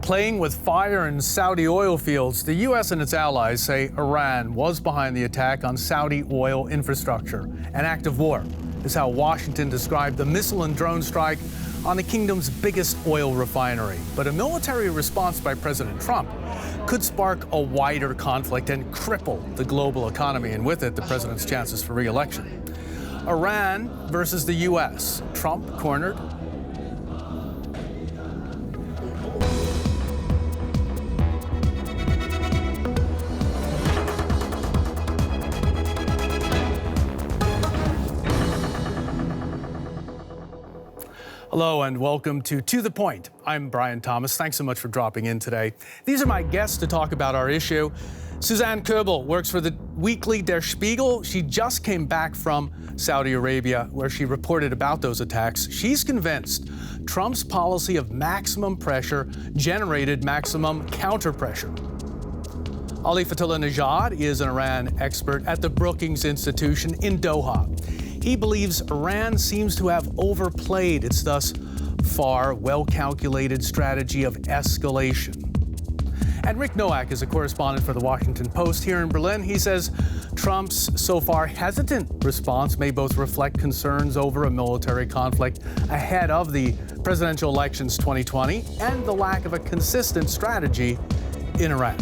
Playing with fire in Saudi oil fields, the U.S. and its allies say Iran was behind the attack on Saudi oil infrastructure. An act of war is how Washington described the missile and drone strike on the kingdom's biggest oil refinery. But a military response by President Trump could spark a wider conflict and cripple the global economy, and with it, the president's chances for re-election. Iran versus the U.S. Trump cornered. Hello and welcome to the Point. I'm Brian Thomas. Thanks so much for dropping in today. These are my guests to talk about our issue. Susanne Koelbl works for the weekly Der Spiegel. She just came back from Saudi Arabia, where she reported about those attacks. She's convinced Trump's policy of maximum pressure generated maximum counter-pressure. Fathollah-Nejad is an Iran expert at the Brookings Institution in Doha. He believes Iran seems to have overplayed its thus far well-calculated strategy of escalation. And Rick Noack is a correspondent for the Washington Post here in Berlin. He says Trump's so far hesitant response may both reflect concerns over a military conflict ahead of the presidential elections 2020 and the lack of a consistent strategy in Iran.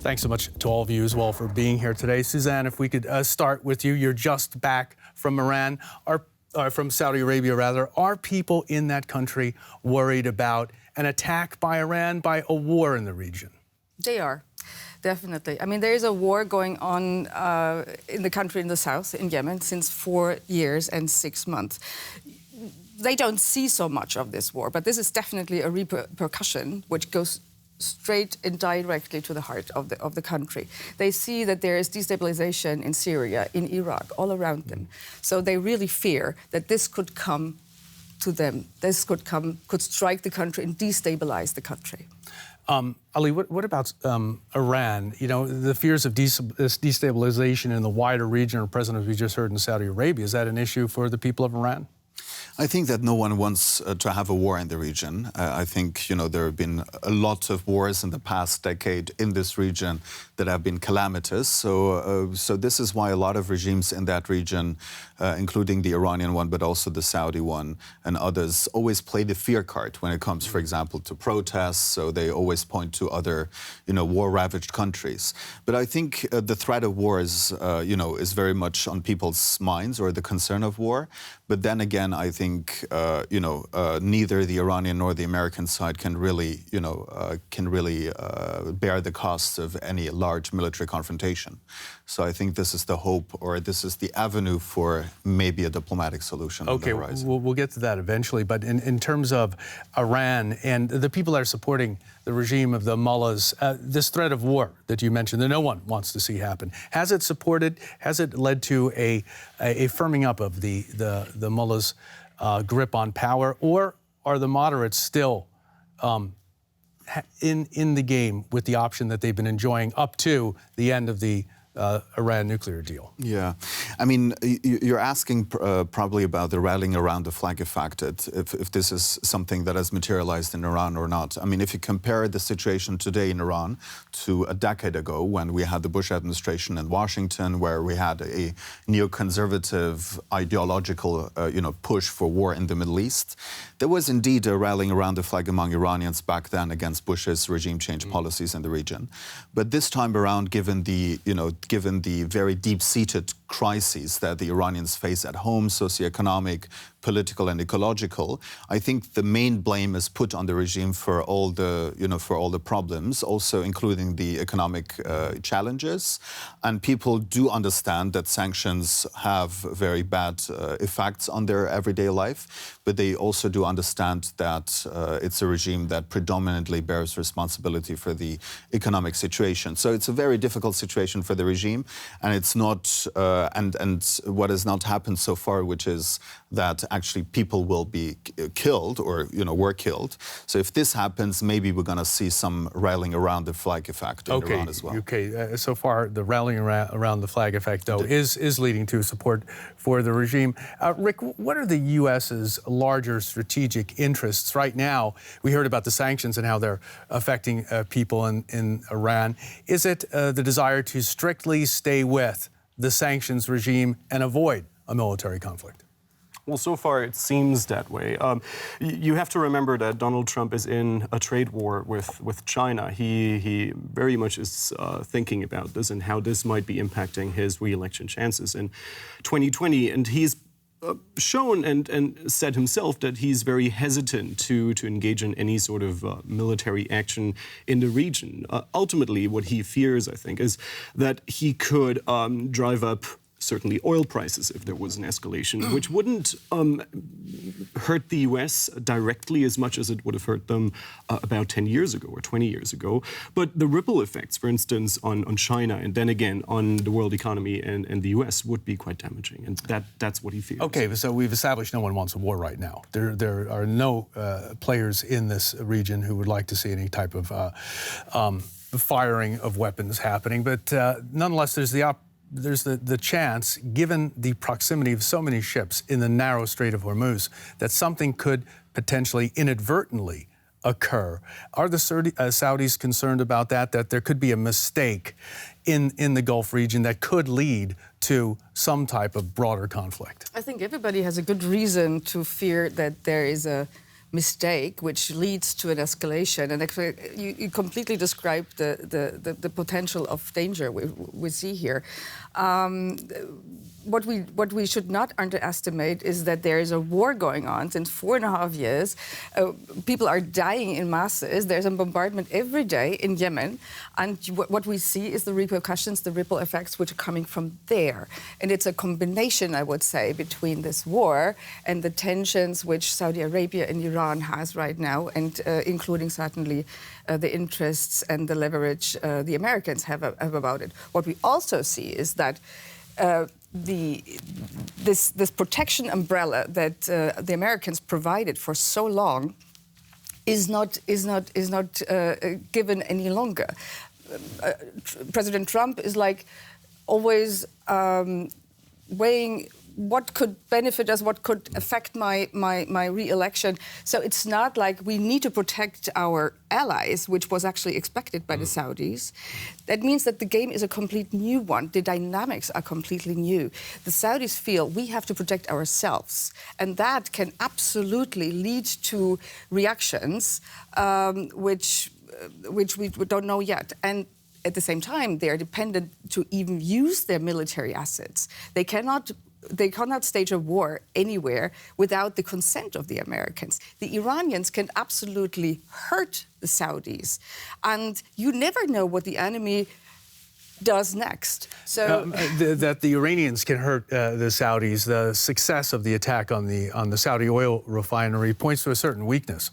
Thanks so much to all of you as well for being here today. Susanne, if we could start with you. You're just back from Iran, from Saudi Arabia rather. Are people in that country worried about an attack by Iran, by a war in the region? They are, definitely. I mean, there is a war going on in the country in the south, in Yemen, since 4 years and 6 months. They don't see so much of this war, but this is definitely a repercussion which goes straight and directly to the heart of the country. They see that there is destabilization in Syria, in Iraq, all around them. So they really fear that this could come to them. This could strike the country and destabilize the country. Ali, what about Iran? You know, the fears of destabilization in the wider region are present, as we just heard, in Saudi Arabia. Is that an issue for the people of Iran? I think that no one wants to have a war in the region. I think, you know, there have been a lot of wars in the past decade in this region that have been calamitous. So this is why a lot of regimes in that region, including the Iranian one, but also the Saudi one and others, always play the fear card when it comes, for example, to protests. So they always point to other, you know, war-ravaged countries. But I think the threat of war is, you know, is very much on people's minds, or the concern of war. But then again, I think, you know, neither the Iranian nor the American side can really, you know, bear the costs of any large military confrontation. So I think this is the hope, or this is the avenue for maybe a diplomatic solution on the horizon. Okay, we'll get to that eventually. But in terms of Iran and the people that are supporting the regime of the mullahs, this threat of war that you mentioned that no one wants to see happen, has it led to a firming up of the mullahs' grip on power, or are the moderates still in the game with the option that they've been enjoying up to the end of the Iran nuclear deal? Yeah, I mean, you're asking probably about the rallying around the flag effect, if this is something that has materialized in Iran or not. I mean, if you compare the situation today in Iran to a decade ago, when we had the Bush administration in Washington, where we had a neoconservative ideological, you know, push for war in the Middle East, there was indeed a rallying around the flag among Iranians back then against Bush's regime change policies in the region. But this time around, given the very deep-seated crises that the Iranians face at home, socioeconomic, political and ecological, I think the main blame is put on the regime for all the problems, also including the economic challenges. And people do understand that sanctions have very bad effects on their everyday life, but they also do understand that it's a regime that predominantly bears responsibility for the economic situation. So it's a very difficult situation for the regime, and it's not and what has not happened so far, which is that actually people will be killed or were killed. So if this happens, maybe we're going to see some rallying around the flag effect in Iran as well. Okay. So far, the rallying around the flag effect, though, is leading to support for the regime. Rick, what are the U.S.'s larger strategic interests right now? We heard about the sanctions and how they're affecting people in Iran. Is it the desire to strictly stay with the sanctions regime and avoid a military conflict? Well, so far it seems that way. You have to remember that Donald Trump is in a trade war with China. He very much is thinking about this and how this might be impacting his re-election chances in 2020. And he's shown and said himself that he's very hesitant to engage in any sort of military action in the region. Ultimately, what he fears, I think, is that he could drive up certainly oil prices if there was an escalation, which wouldn't hurt the U.S. directly as much as it would have hurt them about 10 years ago or 20 years ago. But the ripple effects, for instance, on China and then again on the world economy and the U.S. would be quite damaging. And that's what he fears. Okay, so we've established no one wants a war right now. There are no players in this region who would like to see any type of firing of weapons happening. But nonetheless, there's the chance, given the proximity of so many ships in the narrow Strait of Hormuz, that something could potentially inadvertently occur. Are the Saudis concerned about that there could be a mistake in the Gulf region that could lead to some type of broader conflict? I think everybody has a good reason to fear that there is a mistake which leads to an escalation. And actually, you completely described the potential of danger we see here. What we should not underestimate is that there is a war going on since 4.5 years. People are dying in masses. There's a bombardment every day in Yemen. And what we see is the repercussions, the ripple effects, which are coming from there. And it's a combination, I would say, between this war and the tensions which Saudi Arabia and Iran has right now, and including certainly the interests and the leverage the Americans have about it. What we also see is that this protection umbrella that the Americans provided for so long is not given any longer. President Trump is like always weighing what could benefit us, what could affect my re-election. So it's not like we need to protect our allies, which was actually expected by the Saudis. That means that the game is a complete new one. The dynamics are completely new. The Saudis feel we have to protect ourselves. And that can absolutely lead to reactions which we don't know yet. And at the same time, they are dependent to even use their military assets. They cannot stage a war anywhere without the consent of the Americans. The Iranians can absolutely hurt the Saudis. And you never know what the enemy does next. So that the Iranians can hurt the Saudis. The success of the attack on the Saudi oil refinery points to a certain weakness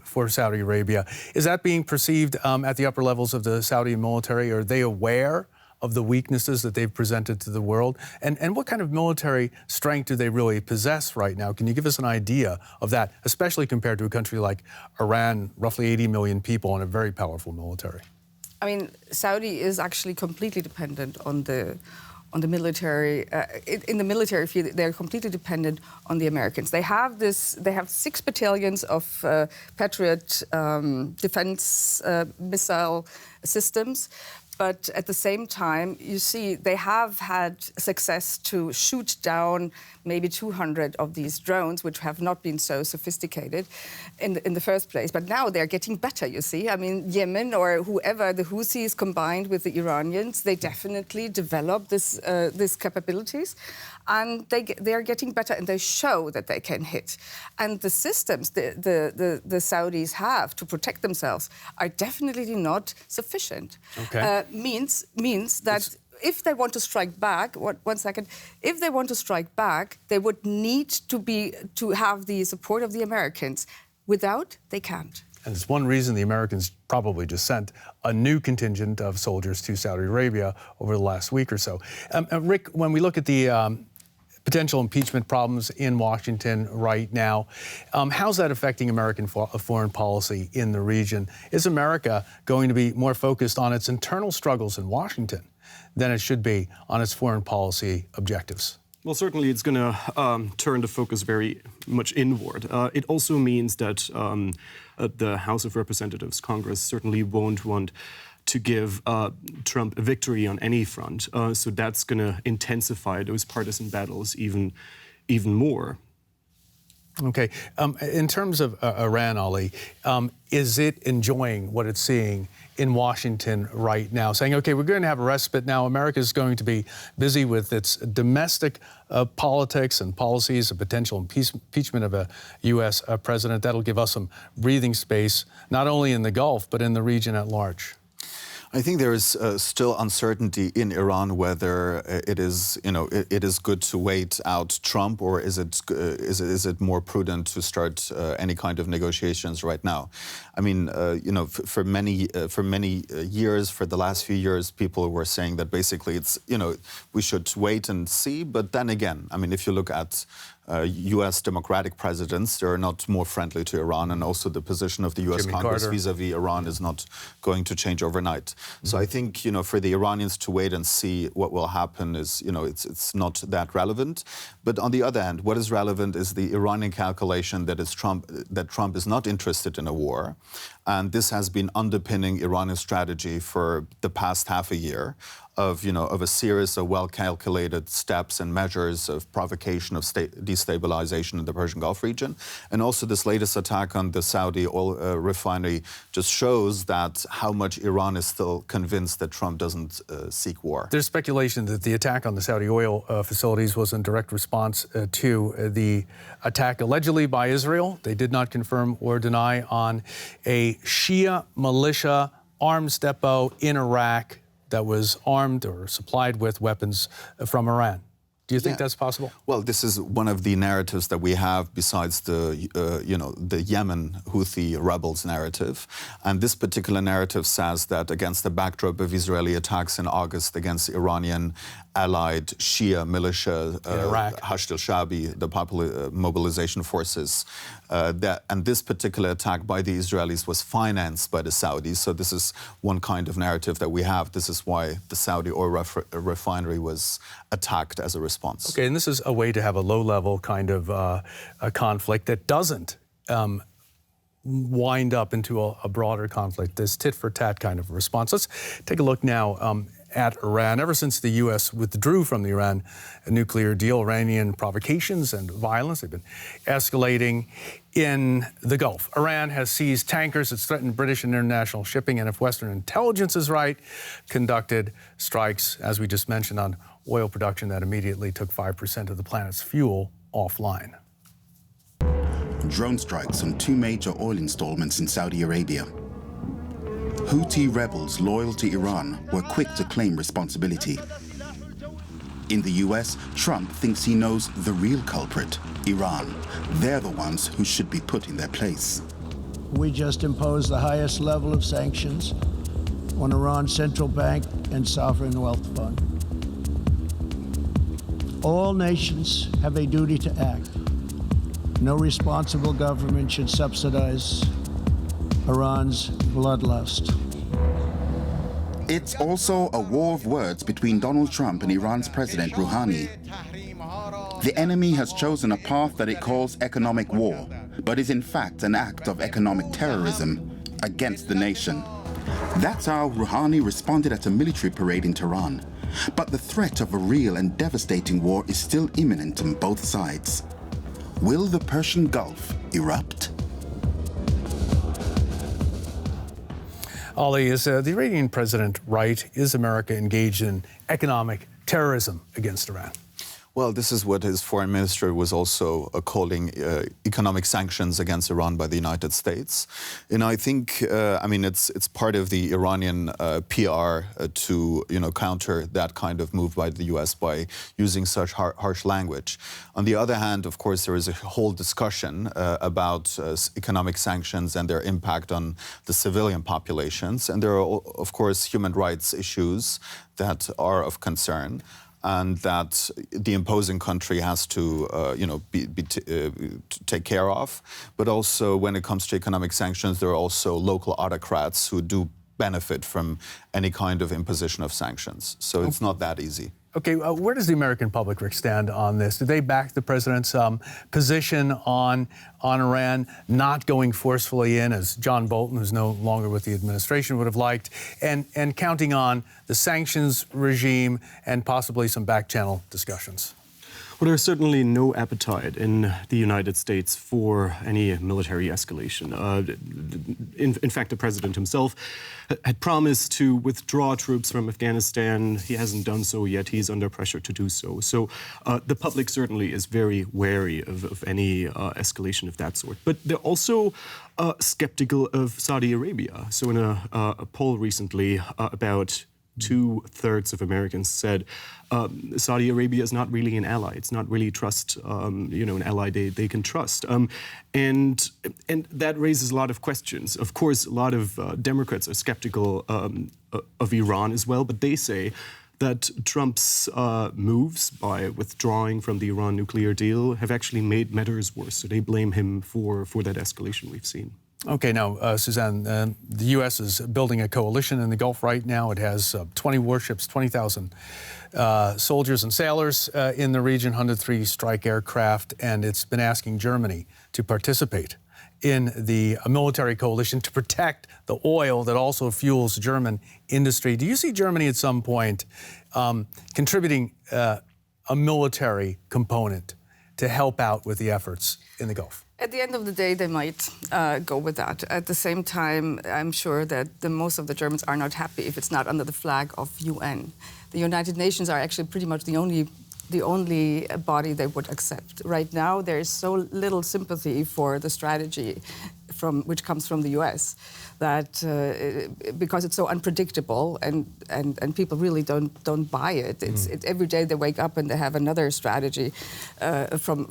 for Saudi Arabia. Is that being perceived at the upper levels of the Saudi military? Are they aware of the weaknesses that they've presented to the world? And what kind of military strength do they really possess right now? Can you give us an idea of that, especially compared to a country like Iran, roughly 80 million people, and a very powerful military? I mean, Saudi is actually completely dependent on the military. In the military field, they're completely dependent on the Americans. They have 6 battalions of Patriot defense missile systems. But at the same time, you see, they have had success to shoot down maybe 200 of these drones, which have not been so sophisticated in the first place. But now they're getting better, you see. I mean, Yemen or whoever, the Houthis combined with the Iranians, they definitely developed these capabilities. And they are getting better, and they show that they can hit. And the systems the Saudis have to protect themselves are definitely not sufficient. Okay. Means that if they want to strike back, if they want to strike back, they would need to have the support of the Americans. Without, they can't. And it's one reason the Americans probably just sent a new contingent of soldiers to Saudi Arabia over the last week or so. Rick, when we look at the potential impeachment problems in Washington right now, how's that affecting American foreign policy in the region? Is America going to be more focused on its internal struggles in Washington than it should be on its foreign policy objectives? Well, certainly it's going to turn the focus very much inward. It also means that the House of Representatives, Congress, certainly won't want to give Trump a victory on any front. So that's going to intensify those partisan battles even more. Okay. In terms of Iran, Ali, is it enjoying what it's seeing in Washington right now, saying, okay, we're going to have a respite now. America is going to be busy with its domestic politics and policies, a potential impeachment of a U.S. president. That'll give us some breathing space, not only in the Gulf, but in the region at large. I think there is still uncertainty in Iran whether it is good to wait out Trump, or is it more prudent to start any kind of negotiations right now? I mean, for many years, for the last few years, people were saying that basically it's we should wait and see. But then again, I mean, if you look at U.S. Democratic presidents, they're not more friendly to Iran, and also the position of the U.S. Congress vis-a-vis Iran is not going to change overnight. Mm-hmm. So I think for the Iranians to wait and see what will happen is it's not that relevant. But on the other hand, what is relevant is the Iranian calculation that Trump is not interested in a war, and this has been underpinning Iranian strategy for the past half a year. Of a series of well-calculated steps and measures of provocation of destabilization in the Persian Gulf region. And also this latest attack on the Saudi oil refinery just shows that how much Iran is still convinced that Trump doesn't seek war. There's speculation that the attack on the Saudi oil facilities was in direct response to the attack allegedly by Israel. They did not confirm or deny on a Shia militia arms depot in Iraq that was armed or supplied with weapons from Iran. Do you think that's possible? Well, this is one of the narratives that we have besides the Yemen Houthi rebels narrative. And this particular narrative says that against the backdrop of Israeli attacks in August against Iranian allied Shia militia, Hashd al-Shabi, the Popular Mobilization Forces, and this particular attack by the Israelis was financed by the Saudis. So this is one kind of narrative that we have. This is why the Saudi oil refinery was attacked as a response. Okay, and this is a way to have a low-level kind of a conflict that doesn't wind up into a broader conflict, this tit-for-tat kind of response. Let's take a look now at Iran. Ever since the U.S. withdrew from the Iran nuclear deal, Iranian provocations and violence have been escalating in the Gulf. Iran has seized tankers. It's threatened British and international shipping, and if Western intelligence is right, conducted strikes, as we just mentioned, on oil production that immediately took 5% of the planet's fuel offline. Drone strikes on two major oil installments in Saudi Arabia. Houthi rebels loyal to Iran were quick to claim responsibility. In the US, Trump thinks he knows the real culprit, Iran. They're the ones who should be put in their place. We just imposed the highest level of sanctions on Iran's central bank and sovereign wealth fund. All nations have a duty to act. No responsible government should subsidize Iran's bloodlust. It's also a war of words between Donald Trump and Iran's President Rouhani. The enemy has chosen a path that it calls economic war, but is in fact an act of economic terrorism against the nation. That's how Rouhani responded at a military parade in Tehran. But the threat of a real and devastating war is still imminent on both sides. Will the Persian Gulf erupt? Ali, is the Iranian president right? Is America engaged in economic terrorism against Iran? Well, this is what his foreign minister was also calling economic sanctions against Iran by the United States. And I think, I mean, it's part of the Iranian PR to, counter that kind of move by the U.S. by using such harsh language. On the other hand, of course, there is a whole discussion about economic sanctions and their impact on the civilian populations. And there are, of course, human rights issues that are of concern, and that the imposing country has to, take care of. But also, when it comes to economic sanctions, there are also local autocrats who do benefit from any kind of imposition of sanctions. So it's not that easy. Okay, where does the American public, Rick, stand on this? Do they back the president's position on Iran not going forcefully in, as John Bolton, who's no longer with the administration, would have liked, and counting on the sanctions regime and possibly some back-channel discussions? Well, there's certainly no appetite in the United States for any military escalation. In fact, the president himself had promised to withdraw troops from Afghanistan. He hasn't done so yet. He's under pressure to do so. So the public certainly is very wary of any escalation of that sort. But they're also skeptical of Saudi Arabia. So in a poll recently, about 2/3 of Americans said Saudi Arabia is not really an ally. It's not really an ally they can trust. And that raises a lot of questions. Of course, a lot of Democrats are skeptical of Iran as well, but they say that Trump's moves by withdrawing from the Iran nuclear deal have actually made matters worse. So they blame him for that escalation we've seen. Okay, now, Susanne, the U.S. is building a coalition in the Gulf right now. It has 20 warships, 20,000 soldiers and sailors in the region, 103 strike aircraft, and it's been asking Germany to participate in the military coalition to protect the oil that also fuels German industry. Do you see Germany at some point contributing a military component to help out with the efforts in the Gulf? At the end of the day, they might go with that. At the same time, I'm sure that most of the Germans are not happy if it's not under the flag of UN. The United Nations are actually pretty much the only body they would accept. Right now, there is so little sympathy for the strategy which comes from the US, that because it's so unpredictable and people really don't buy it. Every day they wake up and they have another strategy from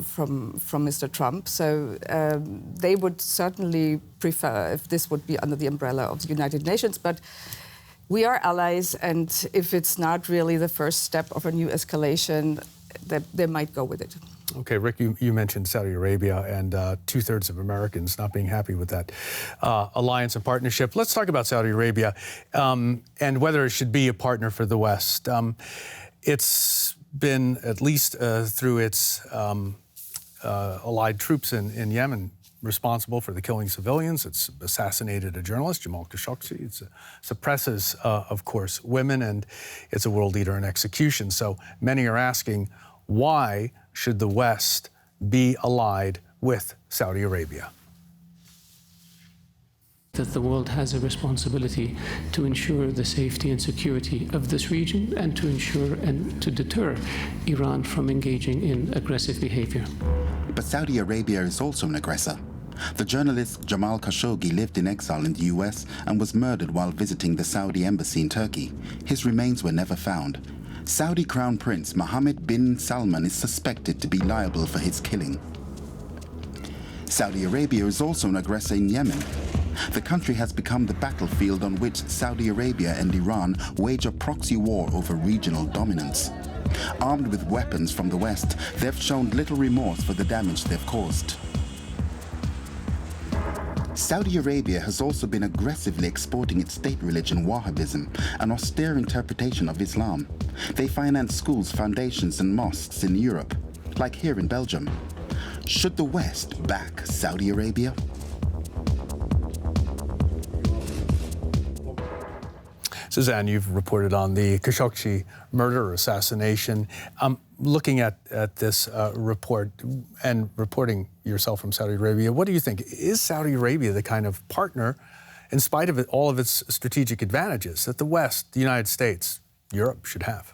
Mr. Trump. So they would certainly prefer if this would be under the umbrella of the United Nations. But we are allies, and if it's not really the first step of a new escalation, they might go with it. Okay, Rick, you mentioned Saudi Arabia and 2/3 of Americans not being happy with that alliance and partnership. Let's talk about Saudi Arabia and whether it should be a partner for the West. It's been, at least through its allied troops in Yemen, responsible for the killing of civilians. It's assassinated a journalist, Jamal Khashoggi. It suppresses, of course, women, and it's a world leader in execution. So many are asking, why should the West be allied with Saudi Arabia? That the world has a responsibility to ensure the safety and security of this region and to ensure and to deter Iran from engaging in aggressive behavior. But Saudi Arabia is also an aggressor. The journalist Jamal Khashoggi lived in exile in the US and was murdered while visiting the Saudi embassy in Turkey. His remains were never found. Saudi Crown Prince Mohammed bin Salman is suspected to be liable for his killing. Saudi Arabia is also an aggressor in Yemen. The country has become the battlefield on which Saudi Arabia and Iran wage a proxy war over regional dominance. Armed with weapons from the West, they've shown little remorse for the damage they've caused. Saudi Arabia has also been aggressively exporting its state religion, Wahhabism, an austere interpretation of Islam. They finance schools, foundations, and mosques in Europe, like here in Belgium. Should the West back Saudi Arabia? Susanne, you've reported on the Khashoggi murder or assassination. Looking at this report and reporting yourself from Saudi Arabia, what do you think? Is Saudi Arabia the kind of partner, in spite of all of its strategic advantages, that the West, the United States, Europe should have?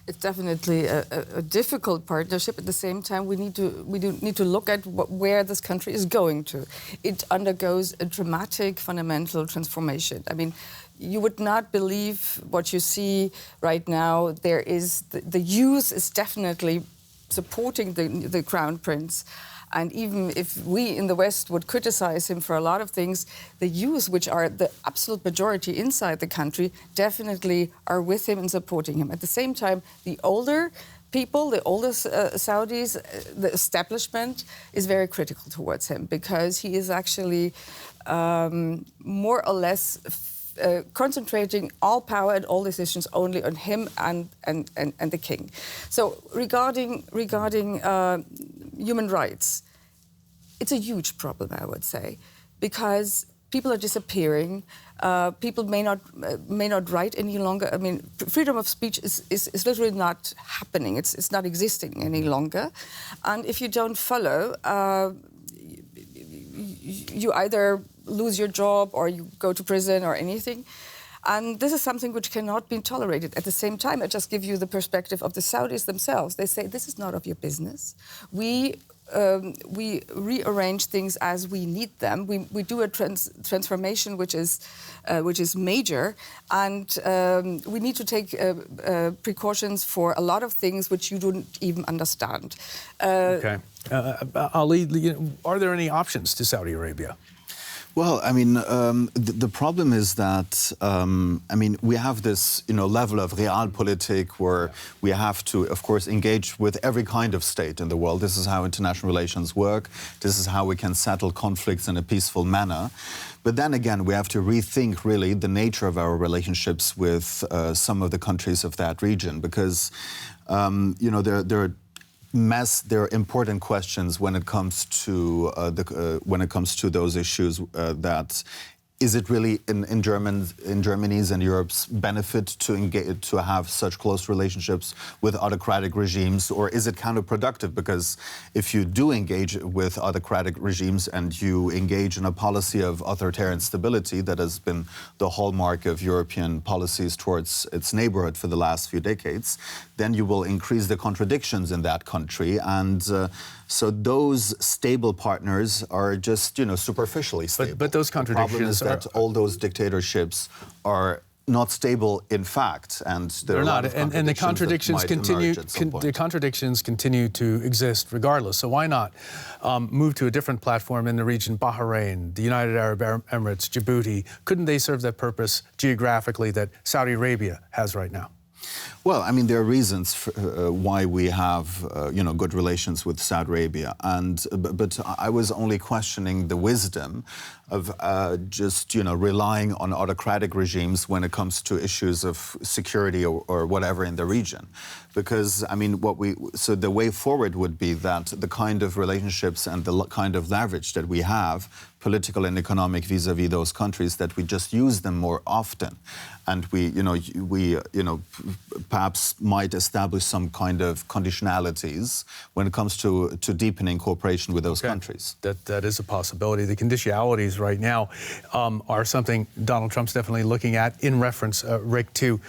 It's definitely a difficult partnership. At the same time, we do need to look at where this country is going to. It undergoes a dramatic, fundamental transformation. I mean, you would not believe what you see right now. There is the youth is definitely supporting the Crown Prince. And even if we in the West would criticize him for a lot of things, the youth, which are the absolute majority inside the country, definitely are with him and supporting him. At the same time, the older people, the oldest Saudis, the establishment is very critical towards him because he is actually more or less concentrating all power and all decisions only on him and the king. So regarding human rights, it's a huge problem, I would say, because people are disappearing. People may not write any longer. I mean, freedom of speech is literally not happening. It's not existing any longer. And if you don't follow, you either lose your job or you go to prison or anything. And this is something which cannot be tolerated. At the same time, I just give you the perspective of the Saudis themselves. They say, this is not of your business. We rearrange things as we need them. We do a transformation which is major, and we need to take precautions for a lot of things which you don't even understand. Okay. Ali, are there any options to Saudi Arabia? Well, I mean, the problem is that, I mean, we have this, level of realpolitik where we have to, of course, engage with every kind of state in the world. This is how international relations work. This is how we can settle conflicts in a peaceful manner. But then again, we have to rethink, really, the nature of our relationships with some of the countries of that region, because, there are important questions when it comes to those issues. That is it really in Germany's and Europe's benefit to have such close relationships with autocratic regimes, or is it counterproductive? Because if you do engage with autocratic regimes and you engage in a policy of authoritarian stability that has been the hallmark of European policies towards its neighborhood for the last few decades, then you will increase the contradictions in that country. And so those stable partners are just, superficially stable. But those contradictions the problem is that all those dictatorships are not stable in fact, and they're not. And the contradictions continue. The contradictions continue to exist regardless. So why not move to a different platform in the region? Bahrain, the United Arab Emirates, Djibouti. Couldn't they serve that purpose geographically that Saudi Arabia has right now? Well, I mean, there are reasons why we have, good relations with Saudi Arabia, but I was only questioning the wisdom of just, relying on autocratic regimes when it comes to issues of security or whatever in the region, because I mean, so the way forward would be that the kind of relationships and the kind of leverage that we have, political and economic, vis-a-vis those countries, that we just use them more often, and we perhaps might establish some kind of conditionalities when it comes to deepening cooperation with those countries. That is a possibility. The conditionalities right now are something Donald Trump's definitely looking at in reference, Rick, to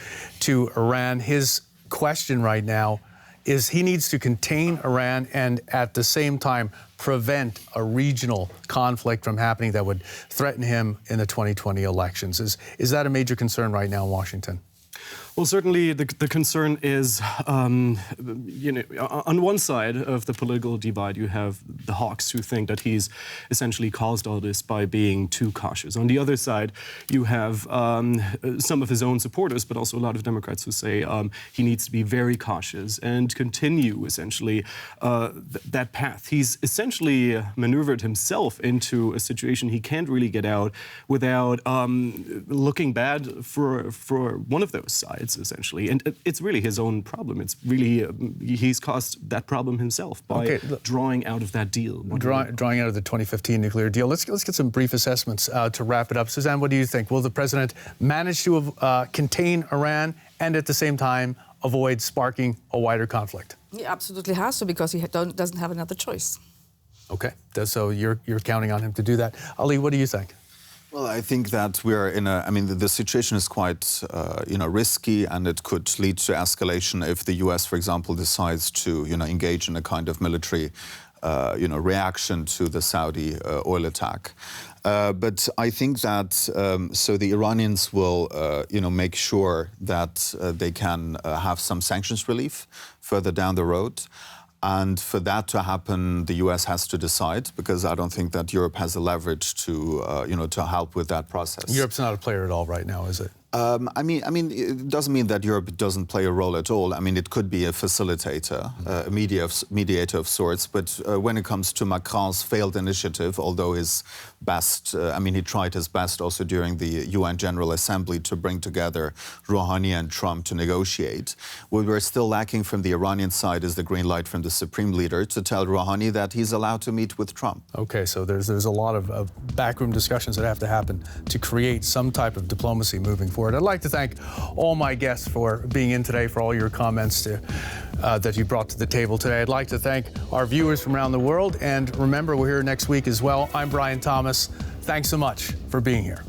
Iran. His question right now is he needs to contain Iran and at the same time prevent a regional conflict from happening that would threaten him in the 2020 elections. Is that a major concern right now in Washington? Well, certainly the concern is, on one side of the political divide, you have the hawks who think that he's essentially caused all this by being too cautious. On the other side, you have some of his own supporters, but also a lot of Democrats who say he needs to be very cautious and continue, essentially, that path. He's essentially maneuvered himself into a situation he can't really get out without looking bad for one of those sides, essentially. And it's really his own problem. It's really, he's caused that problem himself by drawing out of that deal. Drawing out of the 2015 nuclear deal. Let's get some brief assessments to wrap it up. Susanne, what do you think? Will the president manage to contain Iran and at the same time avoid sparking a wider conflict? He absolutely has to, because he doesn't have another choice. Okay, so you're counting on him to do that. Ali, what do you think? Well, I think that we're in a. I mean, the situation is quite, risky, and it could lead to escalation if the U.S., for example, decides to, engage in a kind of military, reaction to the Saudi oil attack. But I think that so the Iranians will, make sure that they can have some sanctions relief further down the road. And for that to happen, the U.S. has to decide, because I don't think that Europe has the leverage to, to help with that process. Europe's not a player at all right now, is it? I mean, it doesn't mean that Europe doesn't play a role at all. I mean, it could be a facilitator, a mediator of sorts. But when it comes to Macron's failed initiative, although his best, he tried his best also during the UN General Assembly to bring together Rouhani and Trump to negotiate. What we're still lacking from the Iranian side is the green light from the supreme leader to tell Rouhani that he's allowed to meet with Trump. Okay, so there's a lot of backroom discussions that have to happen to create some type of diplomacy moving forward. I'd like to thank all my guests for being in today, for all your comments that you brought to the table today. I'd like to thank our viewers from around the world. And remember, we're here next week as well. I'm Brian Thomas. Thanks so much for being here.